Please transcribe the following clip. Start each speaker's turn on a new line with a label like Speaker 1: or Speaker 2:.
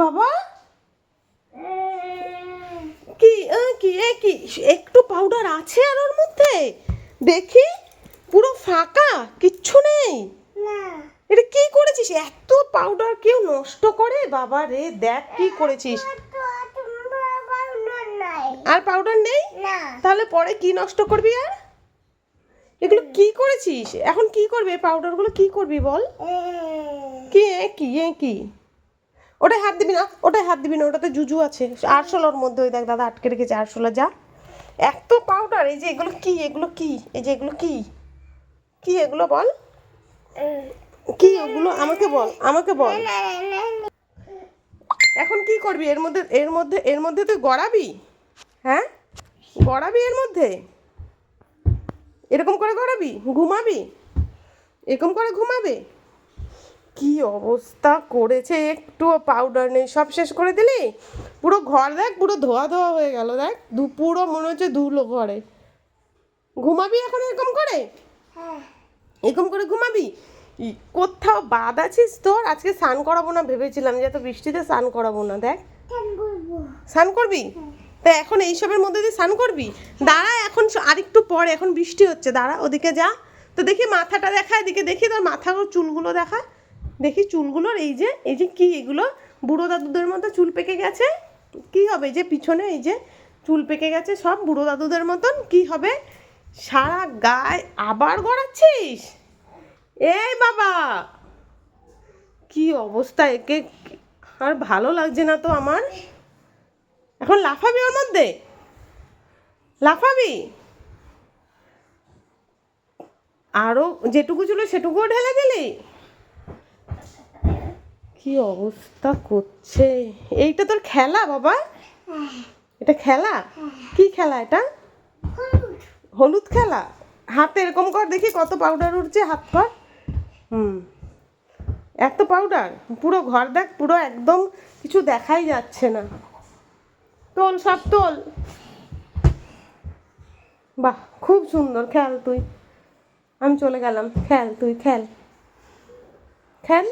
Speaker 1: বাবা? কি কি কি একটু পাউডার আছে আর ওর মধ্যে? দেখি পুরো ফাঁকা, কিচ্ছু নেই। এটা কি করেছিস? এত পাউডার কেউ নষ্ট করে? বাবা রে, দেখ কি করেছিস। আর পাউডার নেই? তাহলে পরে কি নষ্ট করবি আর? এগুলো কি করেছিস? এখন কি করবি এই পাউডারগুলো? কি করবি বল? কি কি কি ওটাই হাত দিবি না, ওটাই হাত দিবি না, ওটাতে জুজু আছে। আরশোলার মধ্যে ওই দেখ দাদা আটকে রেখেছে আরশোলা। যা, এত পাউডার। এই যে এগুলো কি, এগুলো কি, এই যে এগুলো কি, কি এগুলো বল? কি ওগুলো? আমাকে বল, আমাকে বল। এখন কি করবি এর মধ্যে? এর মধ্যে তুই গড়াবি? হ্যাঁ, গড়াবি এর মধ্যে? এরকম করে গড়াবি? ঘুমাবি? এরকম করে ঘুমাবে? কি অবস্থা করেছে, একটুও পাউডার নেই, সব শেষ করে দিলি। পুরো ঘর দেখ, পুরো ধোয়া ধোয়া হয়ে গেল। দেখ পুরো মনে হচ্ছে ধুলো ঘরে। ঘুমাবি এখন এরকম করে? এরকম করে ঘুমাবি? কোথাও বাদ আছিস তোর? আজকে স্নান করাবো না ভেবেছিলাম, যে এত বৃষ্টিতে স্নান করাবো না। দেখ, স্নান করবি? তা এখন এইসবের মধ্যে দিয়ে স্নান করবি? দাঁড়া, এখন আরেকটু পরে, এখন বৃষ্টি হচ্ছে, দাঁড়া। ওদিকে যা তো, দেখি মাথাটা দেখা, এদিকে দেখি তোর মাথাগুলো, চুলগুলো দেখা, দেখি চুলগুলোর। এই যে কি এগুলো? বুড়ো দাদুদের মতো চুল পেকে গেছে। কি হবে? যে পিছনে এই যে চুল পেকে গেছে সব বুড়ো দাদুদের মতন। কি হবে? সারা গায়ে আবার গড়াচ্ছিস? এই বাবা, কি অবস্থা! একে আর ভালো লাগছে না তো আমার। এখন লাফাবি ওর মধ্যে? লাফাবি? আরও যেটুকু ছিল সেটুকুও ঢেলে দিলি? কি অবস্থা করছে! এইটা তোর খেলা বাবা? এটা খেলা? কি খেলা এটা? হলুদ খেলা? হাতে এরকম কর দেখি কত পাউডার উঠছে, হাত কর। এত পাউডার, পুরো ঘর দেখ, পুরো একদম কিছু দেখাই যাচ্ছে না। তোল, সব তোল। বাহ, খুব সুন্দর। খেল তুই, আমি চলে গেলাম। খেল তুই, খেল খেল।